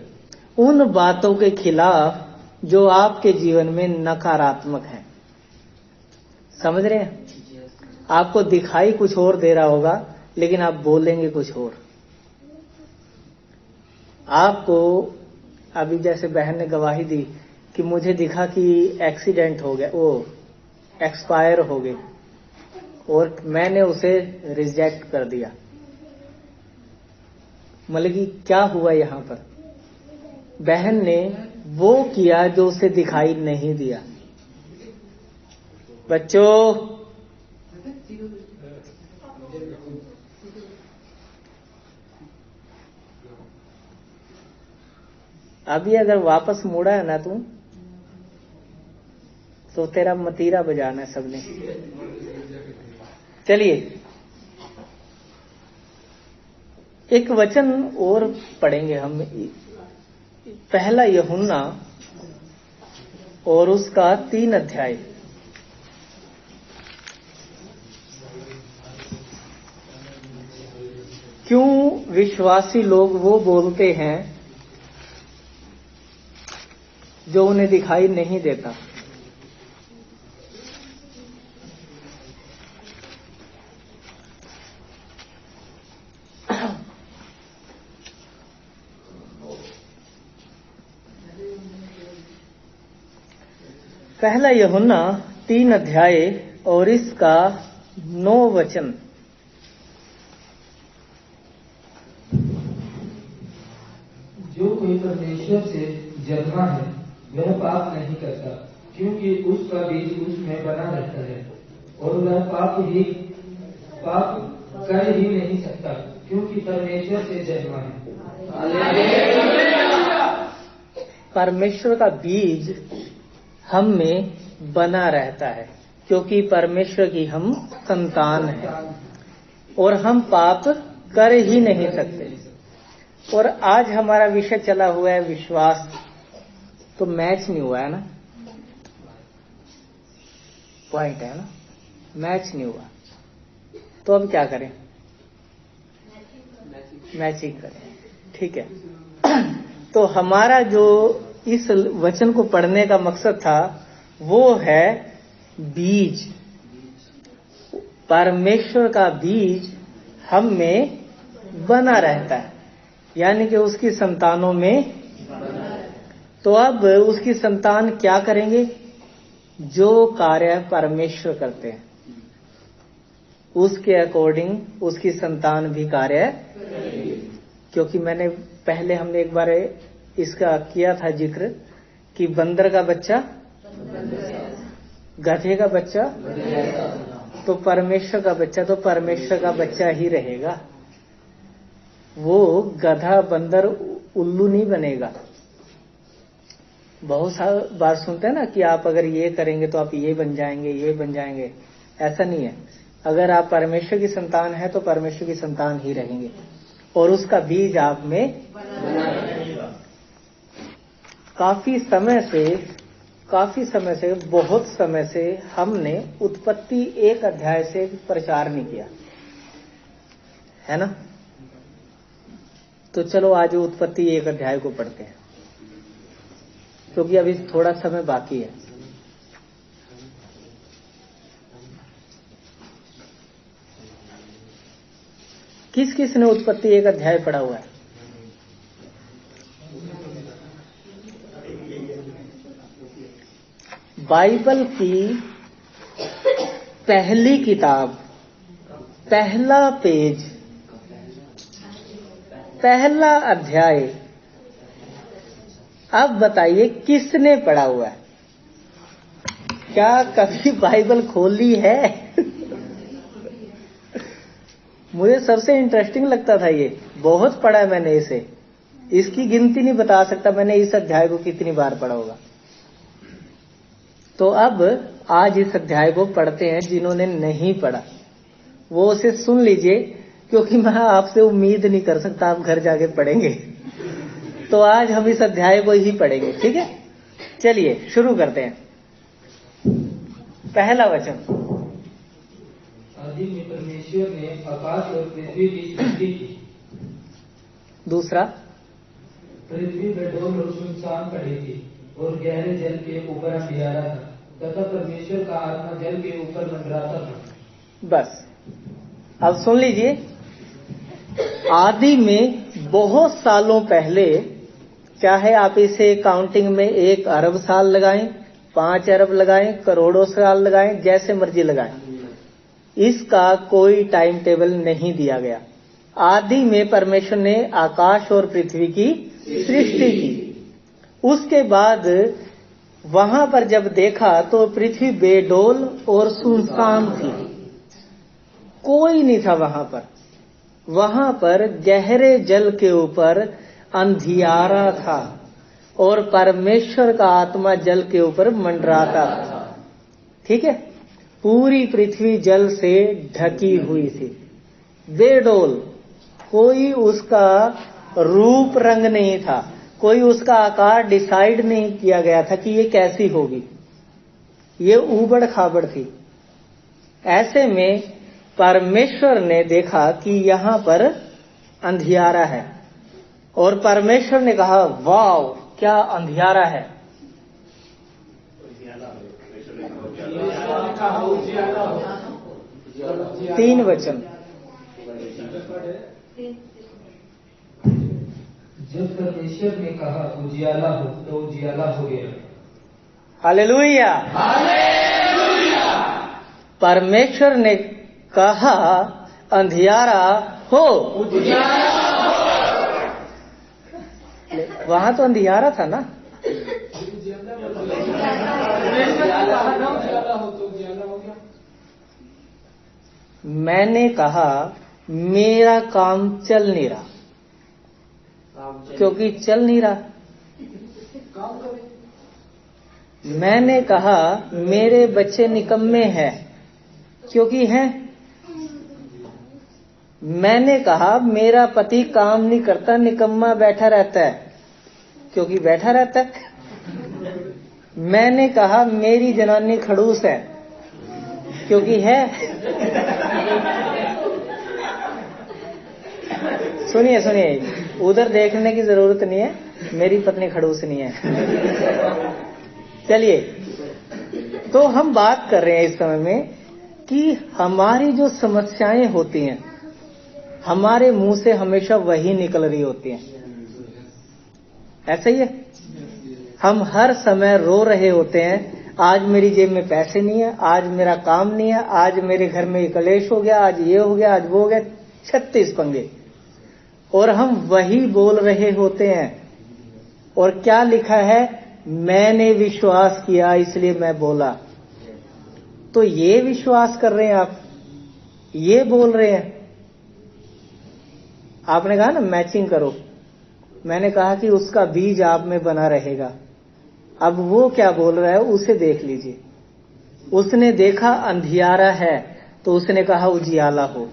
उन बातों के खिलाफ जो आपके जीवन में नकारात्मक हैं। समझ रहे हैं? आपको दिखाई कुछ और दे रहा होगा, लेकिन आप बोलेंगे कुछ और। आपको अभी जैसे बहन ने गवाही दी कि मुझे दिखा कि एक्सीडेंट हो गया, वो एक्सपायर हो गई, और मैंने उसे रिजेक्ट कर दिया। मतलब कि क्या हुआ यहाँ पर? बहन ने वो किया जो उसे दिखाई नहीं दिया। बच्चों, अभी अगर वापस मुड़ा है ना तू, तो तेरा मतीरा बजाना है सबने। चलिए एक वचन और पढ़ेंगे हम, पहला यूहन्ना और उसका 3 अध्याय। क्यों विश्वासी लोग वो बोलते हैं जो उन्हें दिखाई नहीं देता। पहला यूहन्ना 3 अध्याय और इसका 9 वचन। जो कोई परमेश्वर से जन्मा है वह पाप नहीं करता, क्योंकि उसका बीज उसमें बना रहता है, और वह पाप कर ही नहीं सकता, क्योंकि परमेश्वर से जन्मा है। परमेश्वर का बीज हम में बना रहता है, क्योंकि परमेश्वर की हम संतान हैं, और हम पाप कर ही नहीं सकते। और आज हमारा विषय चला हुआ है विश्वास, तो मैच नहीं हुआ है ना, पॉइंट है ना, मैच नहीं हुआ। तो अब क्या करें? मैचिंग करें, ठीक है। तो हमारा जो इस वचन को पढ़ने का मकसद था वो है बीज। परमेश्वर का बीज हम में बना रहता है, यानी कि उसकी संतानों में। तो अब उसकी संतान क्या करेंगे? जो कार्य परमेश्वर करते हैं उसके अकॉर्डिंग उसकी संतान भी कार्य, क्योंकि हमने एक बार इसका किया था जिक्र कि बंदर का बच्चा, गधे का बच्चा, तो परमेश्वर का बच्चा तो परमेश्वर का बच्चा ही रहेगा। वो गधा बंदर उल्लू नहीं बनेगा। बहुत सारी बार सुनते हैं ना कि आप अगर ये करेंगे तो आप ये बन जाएंगे, ये बन जाएंगे। ऐसा नहीं है। अगर आप परमेश्वर की संतान है तो परमेश्वर की संतान ही रहेंगे, और उसका बीज आप में काफी समय से बहुत समय से हमने उत्पत्ति 1 अध्याय से प्रचार नहीं किया है ना। तो चलो आज उत्पत्ति 1 अध्याय को पढ़ते हैं, क्योंकि अभी थोड़ा समय बाकी है। किस किस ने उत्पत्ति 1 अध्याय पढ़ा हुआ है? बाइबल की पहली किताब, पहला पेज, पहला अध्याय। अब बताइए किसने पढ़ा हुआ है? क्या कभी बाइबल खोली है? मुझे सबसे इंटरेस्टिंग लगता था ये, बहुत पढ़ा है मैंने इसे। इसकी गिनती नहीं बता सकता मैंने इस अध्याय को कितनी बार पढ़ा होगा। तो अब आज इस अध्याय को पढ़ते हैं। जिन्होंने नहीं पढ़ा वो उसे सुन लीजिए, क्योंकि मैं आपसे उम्मीद नहीं कर सकता आप घर जाके पढ़ेंगे। तो आज हम इस अध्याय को ही पढ़ेंगे, ठीक है। चलिए शुरू करते हैं। पहला वचन। आदि में परमेश्वर ने आकाश और पृथ्वी की सृष्टि की। दूसरा, पृथ्वी बेडौल और सुनसान पड़ी थी, और गहरे जल के ऊपर अंधियारा था, तथा परमेश्वर का आत्मा जल के ऊपर मंडराता था। बस अब सुन लीजिए। आदि में बहुत सालों पहले, चाहे आप इसे काउंटिंग में 1 अरब साल लगाएं, 5 अरब लगाएं, करोड़ों साल लगाएं, जैसे मर्जी लगाएं, इसका कोई टाइम टेबल नहीं दिया गया। आदि में परमेश्वर ने आकाश और पृथ्वी की सृष्टि की। उसके बाद वहां पर जब देखा तो पृथ्वी बेडौल और सुनसान थी, कोई नहीं था वहां पर। वहां पर गहरे जल के ऊपर अंधियारा था, और परमेश्वर का आत्मा जल के ऊपर मंडराता था। ठीक है, पूरी पृथ्वी जल से ढकी हुई थी, बेडौल। कोई उसका रूप रंग नहीं था, कोई उसका आकार डिसाइड नहीं किया गया था कि ये कैसी होगी, ये ऊबड़ खाबड़ थी। ऐसे में परमेश्वर ने देखा कि यहां पर अंधियारा है, और परमेश्वर ने कहा वाव क्या अंधियारा है, 3 वचन। जब परमेश्वर ने कहा उजियाला हो तो उजियाला हो गया। हालेलुया। परमेश्वर ने कहा अंधियारा हो, वहां तो अंधियारा था ना। मैंने कहा मेरा काम चल नहीं रहा, क्योंकि चल नहीं रहा। मैंने कहा मेरे बच्चे निकम्मे हैं, क्योंकि हैं। मैंने कहा मेरा पति काम नहीं करता, निकम्मा बैठा रहता है, क्योंकि बैठा रहता है। मैंने कहा मेरी जनानी खड़ूस है, क्योंकि है। सुनिए सुनिए, उधर देखने की जरूरत नहीं है, मेरी पत्नी खड़ूस नहीं है। चलिए, तो हम बात कर रहे हैं इस समय में कि हमारी जो समस्याएं होती हैं, हमारे मुंह से हमेशा वही निकल रही होती हैं। ऐसा ही है, हम हर समय रो रहे होते हैं, आज मेरी जेब में पैसे नहीं है, आज मेरा काम नहीं है, आज मेरे घर में कलेश हो गया, आज ये हो गया, आज वो हो गया, 36 पंगे। और हम वही बोल रहे होते हैं। और क्या लिखा है? मैंने विश्वास किया इसलिए मैं बोला। तो ये विश्वास कर रहे हैं आप, ये बोल रहे हैं। आपने कहा ना मैचिंग करो, मैंने कहा कि उसका बीज आप में बना रहेगा। अब वो क्या बोल रहा है उसे देख लीजिए। उसने देखा अंधियारा है तो उसने कहा उजियाला हो।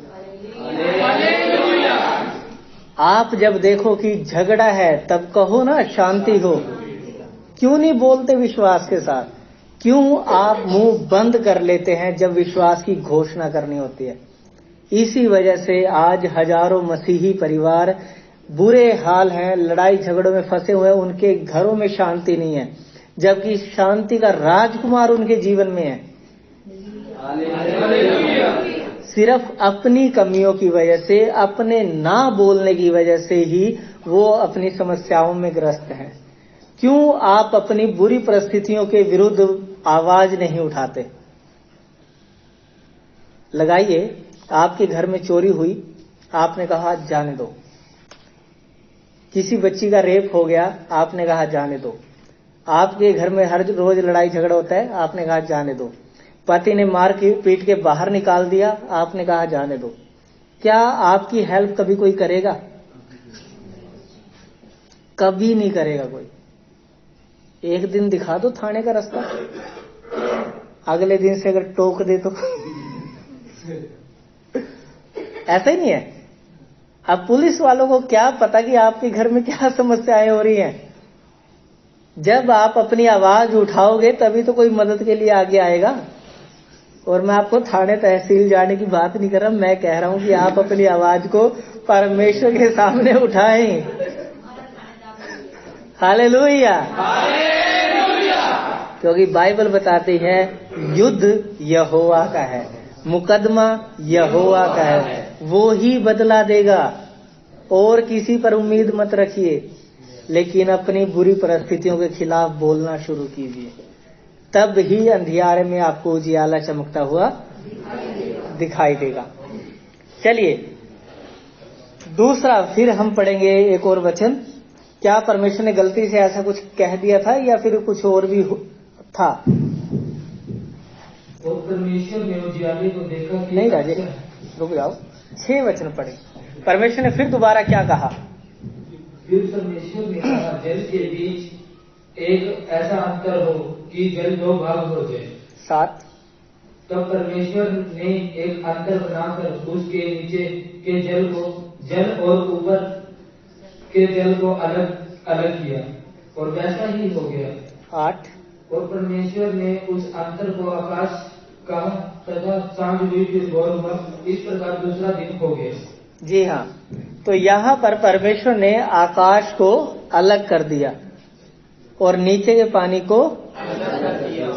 आप जब देखो कि झगड़ा है तब कहो ना शांति हो। क्यों नहीं बोलते विश्वास के साथ? क्यों आप मुंह बंद कर लेते हैं जब विश्वास की घोषणा करनी होती है? इसी वजह से आज हजारों मसीही परिवार बुरे हाल हैं, लड़ाई झगड़ों में फंसे हुए हैं, उनके घरों में शांति नहीं है, जबकि शांति का राजकुमार उनके जीवन में है। सिर्फ अपनी कमियों की वजह से, अपने ना बोलने की वजह से ही वो अपनी समस्याओं में ग्रस्त हैं। क्यों आप अपनी बुरी परिस्थितियों के विरुद्ध आवाज नहीं उठाते? लगाइए, आपके घर में चोरी हुई, आपने कहा जाने दो। किसी बच्ची का रेप हो गया, आपने कहा जाने दो। आपके घर में हर रोज लड़ाई झगड़ा होता है, आपने कहा जाने दो। पति ने मार के पीट के बाहर निकाल दिया, आपने कहा जाने दो। क्या आपकी हेल्प कभी कोई करेगा? कभी नहीं करेगा कोई। एक दिन दिखा दो थाने का रास्ता, अगले दिन से अगर टोक दे तो ऐसा ही नहीं है। अब पुलिस वालों को क्या पता कि आपके घर में क्या समस्याएं हो रही हैं। जब आप अपनी आवाज उठाओगे तभी तो कोई मदद के लिए आगे आएगा। और मैं आपको थाने तहसील जाने की बात नहीं कर रहा, मैं कह रहा हूं कि आप अपनी आवाज को परमेश्वर के सामने उठाएं। हालेलुया। क्योंकि बाइबल बताती है युद्ध यहोवा का है, मुकदमा यहोवा का है, वो ही बदला देगा। और किसी पर उम्मीद मत रखिए, लेकिन अपनी बुरी परिस्थितियों के खिलाफ बोलना शुरू कीजिए, तब ही अंधियारे में आपको उजियाला चमकता हुआ दिखाई देगा। चलिए, दूसरा फिर हम पढ़ेंगे एक और वचन। क्या परमेश्वर ने गलती से ऐसा कुछ कह दिया था या फिर कुछ और भी था? और परमेश्वर ने उजियाले को देखा कि नहीं राजे, रुक जाओ, 6 वचन पढ़े। परमेश्वर ने फिर दोबारा क्या कहा? फिर परमेश्वर ने कहा जल के बीच एक ऐसा अंतर हो कि जल 2 भाग हो जाए। 7। तब परमेश्वर ने एक अंतर बनाकर उसके नीचे के जल और ऊपर के जल को अलग अलग किया, और वैसा ही हो गया। 8। और परमेश्वर ने उस अंतर को आकाश का तथा सांझ हुई फिर भोर हुआ, इस प्रकार दूसरा दिन हो गया। जी हाँ, तो यहाँ पर परमेश्वर ने आकाश को अलग कर दिया और नीचे के पानी को अलग कर दिया।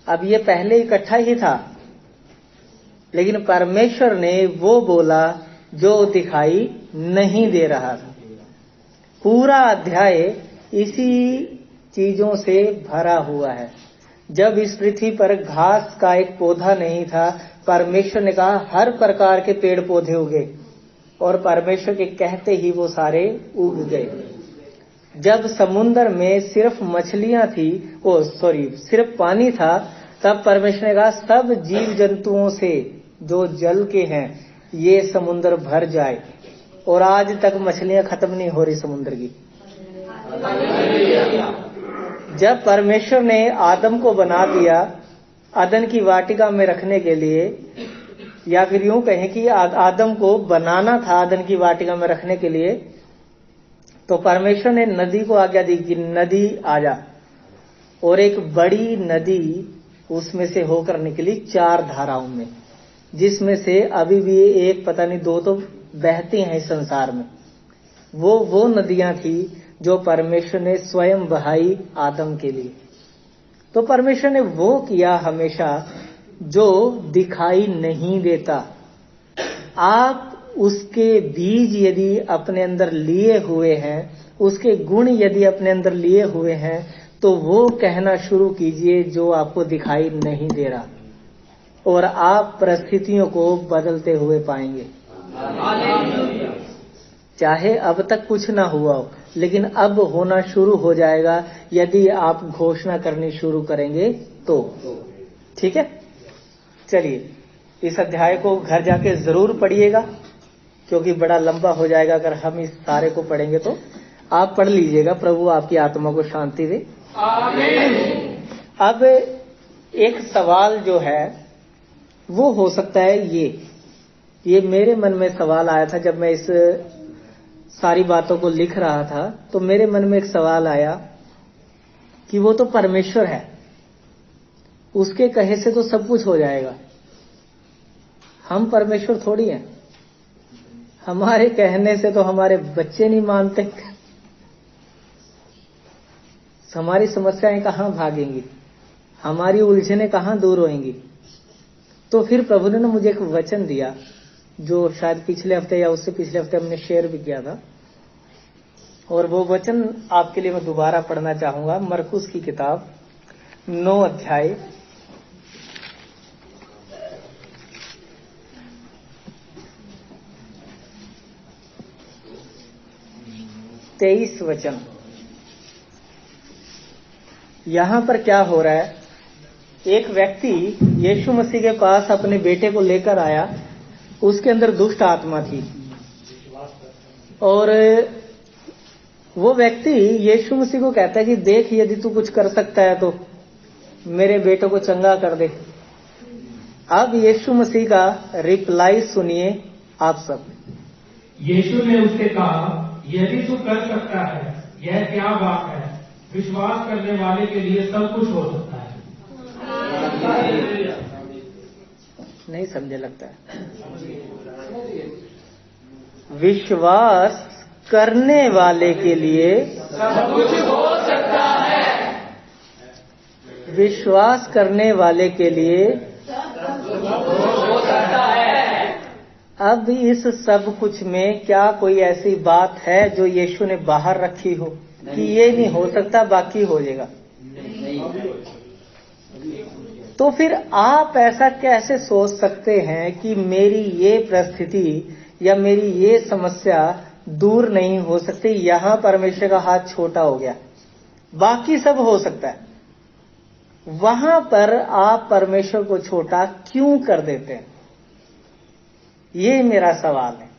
अब ये पहले इकट्ठा ही था, लेकिन परमेश्वर ने वो बोला जो दिखाई नहीं दे रहा था। पूरा अध्याय इसी चीजों से भरा हुआ है। जब इस पृथ्वी पर घास का एक पौधा नहीं था, परमेश्वर ने कहा हर प्रकार के पेड़ पौधे उगे, और परमेश्वर के कहते ही वो सारे उग गए। जब समुद्र में सिर्फ मछलियां थी, सिर्फ पानी था, तब परमेश्वर ने कहा सब जीव जंतुओं से जो जल के हैं ये समुद्र भर जाए, और आज तक मछलियां खत्म नहीं हो रही समुद्र की। जब परमेश्वर ने आदम को बना दिया अदन की वाटिका में रखने के लिए, या फिर यूं कहें कि आदम को बनाना था अदन की वाटिका में रखने के लिए, तो परमेश्वर ने नदी को आज्ञा दी कि नदी आ जा, और एक बड़ी नदी उसमें से होकर निकली 4 धाराओं में, जिसमें से अभी भी एक पता नहीं 2 तो बहती हैं इस संसार में। वो नदियां थी जो परमेश्वर ने स्वयं बहाई आदम के लिए। तो परमेश्वर ने वो किया हमेशा जो दिखाई नहीं देता। आप उसके बीज यदि अपने अंदर लिए हुए हैं, उसके गुण यदि अपने अंदर लिए हुए हैं, तो वो कहना शुरू कीजिए जो आपको दिखाई नहीं दे रहा, और आप परिस्थितियों को बदलते हुए पाएंगे। चाहे अब तक कुछ ना हुआ हो, लेकिन अब होना शुरू हो जाएगा यदि आप घोषणा करनी शुरू करेंगे तो। ठीक है, चलिए इस अध्याय को घर जाके जरूर पढ़िएगा, क्योंकि बड़ा लंबा हो जाएगा अगर हम इस सारे को पढ़ेंगे। तो आप पढ़ लीजिएगा, प्रभु आपकी आत्मा को शांति दे। अब एक सवाल जो है वो हो सकता है, ये मेरे मन में सवाल आया था जब मैं इस सारी बातों को लिख रहा था, तो मेरे मन में एक सवाल आया कि वो तो परमेश्वर है, उसके कहे से तो सब कुछ हो जाएगा। हम परमेश्वर थोड़ी हैं, हमारे कहने से तो हमारे बच्चे नहीं मानते, हमारी समस्याएं कहां भागेंगी, हमारी उलझनें कहां दूर होंगी। तो फिर प्रभु ने मुझे एक वचन दिया जो शायद पिछले हफ्ते या उससे पिछले हफ्ते हमने शेयर भी किया था, और वो वचन आपके लिए मैं दोबारा पढ़ना चाहूंगा। मरकुस की किताब 9 अध्याय 23 वचन। यहां पर क्या हो रहा है, एक व्यक्ति यीशु मसीह के पास अपने बेटे को लेकर आया, उसके अंदर दुष्ट आत्मा थी, और वो व्यक्ति यीशु मसीह को कहता है कि देख यदि तू कुछ कर सकता है तो मेरे बेटे को चंगा कर दे। अब यीशु मसीह का रिप्लाई सुनिए आप सब। यीशु ने उससे कहा, यदि तू कर सकता है, यह क्या बात है, विश्वास करने वाले के लिए सब कुछ हो सकता है। नहीं समझे लगता है। विश्वास करने वाले के लिए सब कुछ हो सकता है। विश्वास करने वाले के लिए हो सकता है। अब इस सब कुछ में क्या कोई ऐसी बात है जो यीशु ने बाहर रखी हो कि ये नहीं हो सकता बाकी हो जाएगा? तो फिर आप ऐसा कैसे सोच सकते हैं कि मेरी ये परिस्थिति या मेरी ये समस्या दूर नहीं हो सकती? यहां परमेश्वर का हाथ छोटा हो गया, बाकी सब हो सकता है। वहां पर आप परमेश्वर को छोटा क्यों कर देते हैं? ये मेरा सवाल है।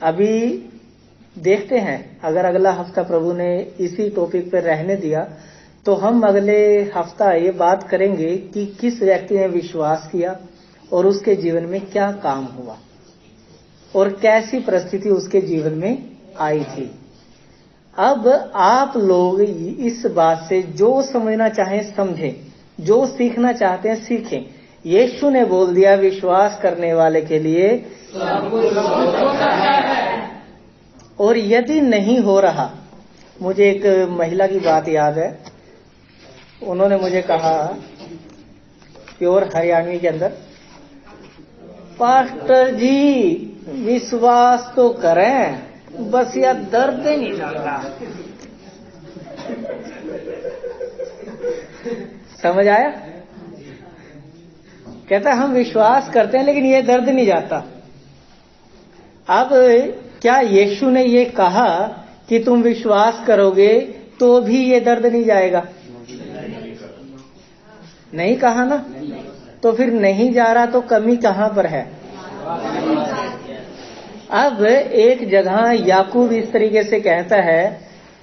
अभी देखते हैं, अगर अगला हफ्ता प्रभु ने इसी टॉपिक पर रहने दिया तो हम अगले हफ्ता ये बात करेंगे कि किस व्यक्ति ने विश्वास किया और उसके जीवन में क्या काम हुआ और कैसी परिस्थिति उसके जीवन में आई थी। अब आप लोग इस बात से जो समझना चाहें समझें, जो सीखना चाहते हैं सीखें। यीशु ने बोल दिया विश्वास करने वाले के लिए सब कुछ हो सकता है। और यदि नहीं हो रहा, मुझे एक महिला की बात याद है। उन्होंने मुझे कहा प्योर हरियाणवी के अंदर, पास्टर जी विश्वास तो करें, बस यह दर्द नहीं जाता। समझ आया? कहता हम विश्वास करते हैं लेकिन ये दर्द नहीं जाता। अब क्या यीशु ने ये कहा कि तुम विश्वास करोगे तो भी ये दर्द नहीं जाएगा? नहीं कहा ना। तो फिर नहीं जा रहा तो कमी कहां पर है? अब एक जगह याकूब इस तरीके से कहता है,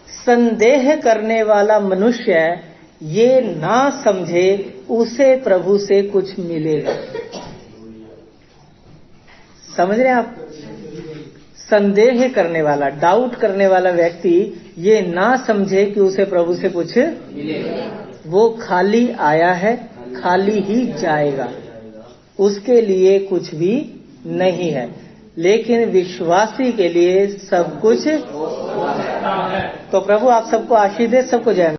संदेह करने वाला मनुष्य ये ना समझे उसे प्रभु से कुछ मिलेगा। समझ रहे हैं आप? संदेह करने वाला, डाउट करने वाला व्यक्ति ये ना समझे कि उसे प्रभु से कुछ मिलेगा। वो खाली आया है, खाली ही जाएगा, उसके लिए कुछ भी नहीं है। लेकिन विश्वासी के लिए सब कुछ। तो प्रभु आप सबको आशीष दे, सबको जय।